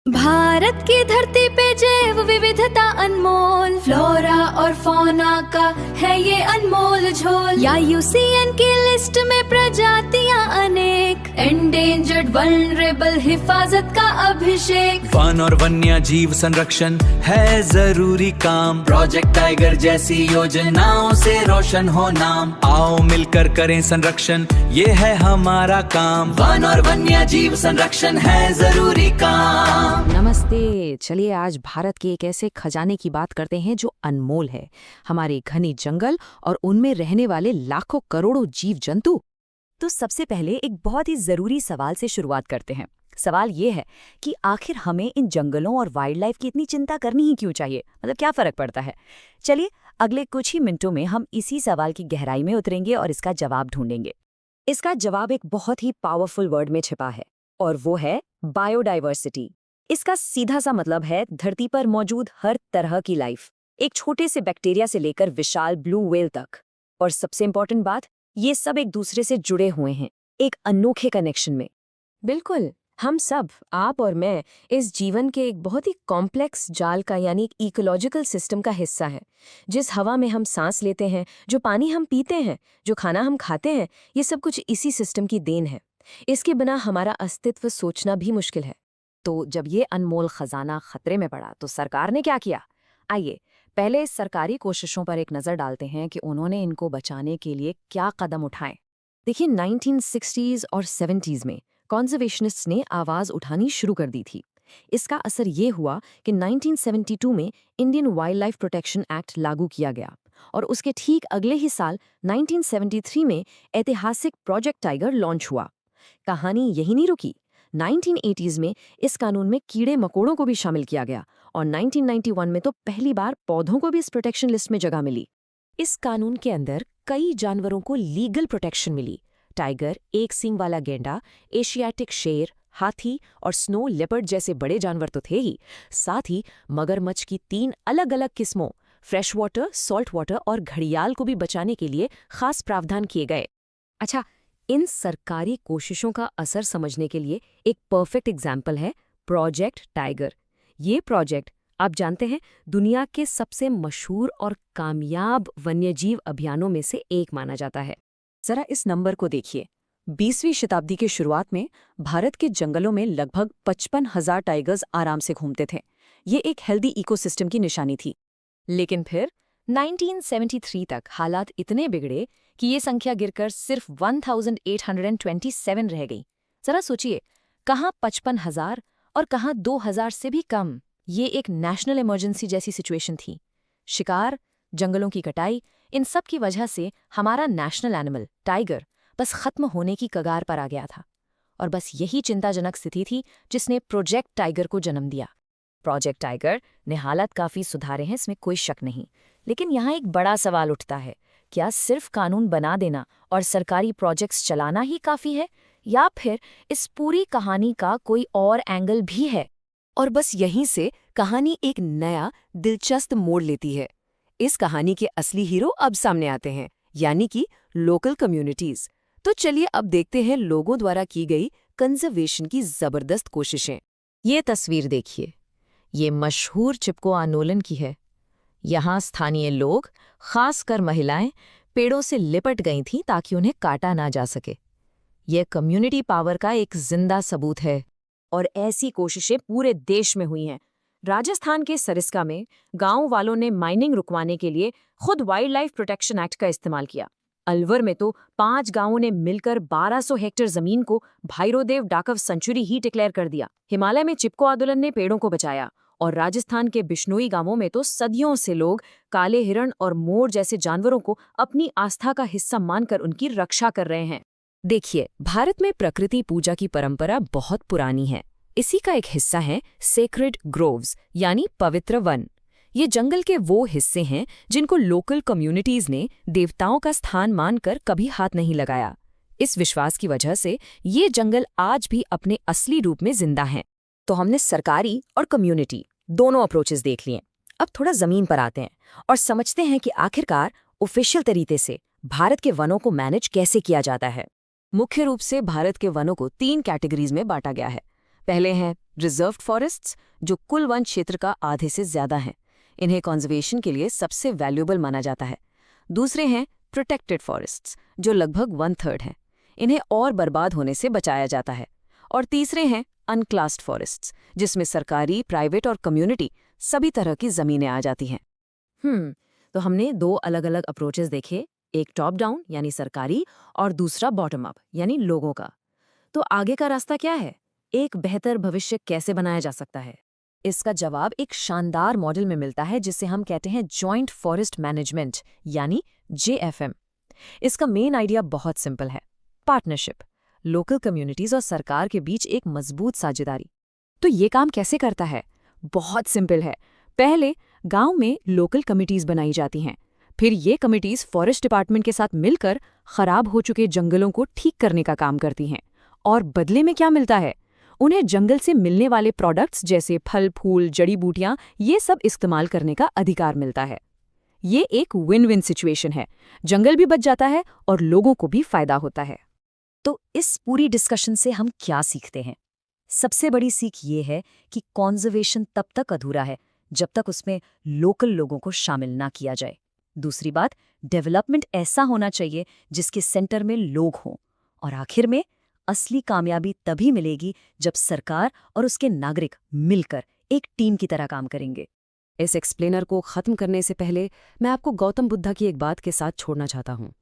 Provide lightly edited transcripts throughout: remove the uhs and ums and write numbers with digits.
भारत की धरती पे जैव विविधता अनमोल, फ्लोरा और फौना का है ये अनमोल झोल। या यूसीएन की लिस्ट में प्रजातियां अनेक, एंडेंजर्ड वल्नरेबल हिफाजत का अभिषेक। वन और वन्य जीव संरक्षण है जरूरी काम, प्रोजेक्ट टाइगर जैसी योजनाओं से रोशन हो नाम। आओ मिलकर करें संरक्षण, ये है हमारा काम। वन और वन्य जीव संरक्षण है जरूरी काम। नमस्ते। चलिए आज भारत के एक ऐसे खजाने की बात करते हैं जो अनमोल है, हमारे घने जंगल और उनमें रहने वाले लाखों करोड़ों जीव जंतु। तो सबसे पहले एक बहुत ही जरूरी सवाल से शुरुआत करते हैं। सवाल ये है कि आखिर हमें इन जंगलों और वाइल्ड लाइफ की इतनी चिंता करनी ही क्यों चाहिए, मतलब क्या फर्क पड़ता है। चलिए अगले कुछ ही मिनटों में हम इसी सवाल की गहराई में उतरेंगे और इसका जवाब ढूंढेंगे। इसका जवाब एक बहुत ही पावरफुल वर्ड में छिपा है और वो है बायोडाइवर्सिटी। इसका सीधा सा मतलब है धरती पर मौजूद हर तरह की लाइफ, एक छोटे से बैक्टीरिया से लेकर विशाल ब्लू व्हेल तक। और सबसे इंपॉर्टेंट बात, ये सब एक दूसरे से जुड़े हुए हैं, एक अनोखे कनेक्शन में। बिल्कुल, हम सब, आप और मैं, इस जीवन के एक बहुत ही कॉम्प्लेक्स जाल का यानी एक इकोलॉजिकल सिस्टम का हिस्सा है। जिस हवा में हम सांस लेते हैं, जो पानी हम पीते हैं, जो खाना हम खाते हैं, ये सब कुछ इसी सिस्टम की देन है। इसके बिना हमारा अस्तित्व सोचना भी मुश्किल है। तो जब ये अनमोल खजाना खतरे में पड़ा तो सरकार ने क्या किया? आइए पहले इस सरकारी कोशिशों पर एक नज़र डालते हैं कि उन्होंने इनको बचाने के लिए क्या कदम उठाए। देखिए 1960s और 70s में कॉन्जर्वेशनिस्ट्स ने आवाज़ उठानी शुरू कर दी थी। इसका असर ये हुआ कि 1972 में Indian wild life protection act लागू किया गया और उसके ठीक अगले ही साल 1973 में ऐतिहासिक प्रोजेक्ट टाइगर लॉन्च हुआ। कहानी यही नहीं रुकी। 1980s में इस कानून में कीड़े मकोड़ों को भी शामिल किया गया और 1991 में तो पहली बार पौधों को भी इस प्रोटेक्शन लिस्ट में जगह मिली। इस कानून के अंदर कई जानवरों को लीगल प्रोटेक्शन मिली। टाइगर, एक सींग वाला गेंडा, एशियाटिक शेर, हाथी और स्नो लेपर्ड जैसे बड़े जानवर तो थे ही, साथ ही मगरमच्छ की 3 अलग-अलग किस्मों, फ्रेश वाटर, सॉल्ट वाटर और घड़ियाल को भी बचाने के लिए खास प्रावधान किए गए। अच्छा, इन सरकारी कोशिशों का असर समझने के लिए एक परफेक्ट एग्जाम्पल है प्रोजेक्ट टाइगर। ये प्रोजेक्ट, आप जानते हैं, दुनिया के सबसे मशहूर और कामयाब वन्यजीव अभियानों में से एक माना जाता है। जरा इस नंबर को देखिए। 20वीं शताब्दी के शुरुआत में भारत के जंगलों में लगभग 55,000 टाइगर्स आराम से घूमते थे। ये एक हेल्दी इकोसिस्टम की निशानी थी। लेकिन फिर 1973 तक हालात इतने बिगड़े कि ये संख्या गिरकर सिर्फ 1827 रह गई। जरा सोचिए, कहाँ 55,000 और कहाँ 2,000 से भी कम। ये एक नेशनल इमरजेंसी जैसी सिचुएशन थी। शिकार, जंगलों की कटाई, इन सब की वजह से हमारा नेशनल एनिमल टाइगर बस खत्म होने की कगार पर आ गया था। और बस यही चिंताजनक स्थिति थी जिसने प्रोजेक्ट टाइगर को जन्म दिया। प्रोजेक्ट टाइगर ने हालात काफ़ी सुधारे हैं, इसमें कोई शक नहीं। लेकिन यहाँ एक बड़ा सवाल उठता है, क्या सिर्फ कानून बना देना और सरकारी प्रोजेक्ट्स चलाना ही काफ़ी है, या फिर इस पूरी कहानी का कोई और एंगल भी है? और बस यहीं से कहानी एक नया दिलचस्प मोड़ लेती है। इस कहानी के असली हीरो अब सामने आते हैं, यानी कि लोकल कम्युनिटीज। तो चलिए अब देखते हैं लोगों द्वारा की गई कंजर्वेशन की जबरदस्त कोशिशें। ये तस्वीर देखिए, ये मशहूर चिपको आंदोलन की है। यहाँ स्थानीय लोग, खासकर महिलाएं, पेड़ों से लिपट गई थीं ताकि उन्हें काटा ना जा सके। यह कम्युनिटी पावर का एक जिंदा सबूत है। और ऐसी कोशिशें पूरे देश में हुई हैं। राजस्थान के सरिस्का में गांव वालों ने माइनिंग रुकवाने के लिए खुद वाइल्ड लाइफ प्रोटेक्शन एक्ट का इस्तेमाल किया। अलवर में तो 5 गांवों ने मिलकर 1200 हेक्टेयर जमीन को भैरोदेव डाकव सेंचुरी ही डिक्लेयर कर दिया। हिमालय में चिपको आंदोलन ने पेड़ों को बचाया और राजस्थान के बिश्नोई गांवों में तो सदियों से लोग काले हिरण और मोर जैसे जानवरों को अपनी आस्था का हिस्सा मानकर उनकी रक्षा कर रहे हैं। देखिए, भारत में प्रकृति पूजा की परंपरा बहुत पुरानी है। इसी का एक हिस्सा है सेक्रेड ग्रोव्स, यानी पवित्र वन। ये जंगल के वो हिस्से हैं जिनको लोकल कम्युनिटीज ने देवताओं का स्थान मानकर कभी हाथ नहीं लगाया। इस विश्वास की वजह से ये जंगल आज भी अपने असली रूप में जिंदा हैं। तो हमने सरकारी और कम्युनिटी दोनों अप्रोचेस देख लिए। अब थोड़ा जमीन पर आते हैं और समझते हैं कि आखिरकार ऑफिशियल तरीके से भारत के वनों को मैनेज कैसे किया जाता है। मुख्य रूप से भारत के वनों को 3 कैटेगरीज में बांटा गया है। पहले हैं रिजर्व्ड फॉरेस्ट्स, जो कुल वन क्षेत्र का आधे से ज्यादा हैं। इन्हें कंजर्वेशन के लिए सबसे वैल्यूएबल माना जाता है। दूसरे हैं प्रोटेक्टेड फॉरेस्ट्स, जो लगभग 1/3 हैं। इन्हें और बर्बाद होने से बचाया जाता है। और तीसरे हैं अनक्लास्ड फॉरेस्ट्स, जिसमें सरकारी, प्राइवेट और कम्युनिटी सभी तरह की जमीनें आ जाती हैं। तो हमने 2 अलग अलग अप्रोचेस देखे, एक टॉप डाउन यानी सरकारी और दूसरा बॉटम अप यानी लोगों का। तो आगे का रास्ता क्या है? एक बेहतर भविष्य कैसे बनाया जा सकता है? इसका जवाब एक शानदार मॉडल में मिलता है जिसे हम कहते हैं जॉइंट फॉरेस्ट मैनेजमेंट यानी JFM। इसका मेन आइडिया बहुत सिंपल है, पार्टनरशिप, लोकल कम्युनिटीज और सरकार के बीच एक मजबूत साझेदारी। तो ये काम कैसे करता है? बहुत सिंपल है। पहले गांव में लोकल कमिटीज बनाई जाती हैं, फिर ये कमिटीज फॉरेस्ट डिपार्टमेंट के साथ मिलकर खराब हो चुके जंगलों को ठीक करने का काम करती हैं। और बदले में क्या मिलता है? उन्हें जंगल से मिलने वाले प्रोडक्ट्स जैसे फल, फूल, जड़ी बूटियां, ये सब इस्तेमाल करने का अधिकार मिलता है। ये एक विन विन सिचुएशन है, जंगल भी बच जाता है और लोगों को भी फायदा होता है। तो इस पूरी डिस्कशन से हम क्या सीखते हैं? सबसे बड़ी सीख ये है कि कॉन्जर्वेशन तब तक अधूरा है जब तक उसमें लोकल लोगों को शामिल ना किया जाए। दूसरी बात, डेवलपमेंट ऐसा होना चाहिए जिसके सेंटर में लोग हों। और आखिर में, असली कामयाबी तभी मिलेगी जब सरकार और उसके नागरिक मिलकर एक टीम की तरह काम करेंगे। इस एक्सप्लेनर को खत्म करने से पहले मैं आपको गौतम बुद्धा की एक बात के साथ छोड़ना चाहता हूँ।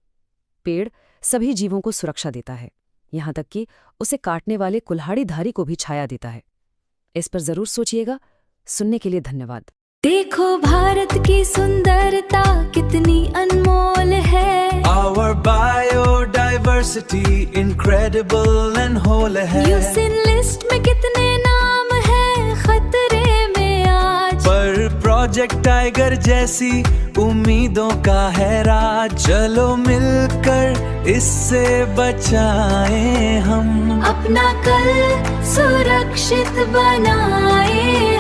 पेड़ सभी जीवों को सुरक्षा देता है, यहाँ तक कि उसे काटने वाले कुल्हाड़ीधारी को भी छाया देता है। इस पर जरूर सोचिएगा। सुनने के लिए धन्यवाद। देखो भारत की सुंदरता कितनी अनमोल है। Our biodiversity incredible and whole है। यूसिन लिस्ट में कितने नाम हैं खतरे में आज, पर प्रोजेक्ट टाइगर जैसी उम्मीदों का है राज। चलो मिलकर इससे बचाएं हम, अपना कल सुरक्षित बनाए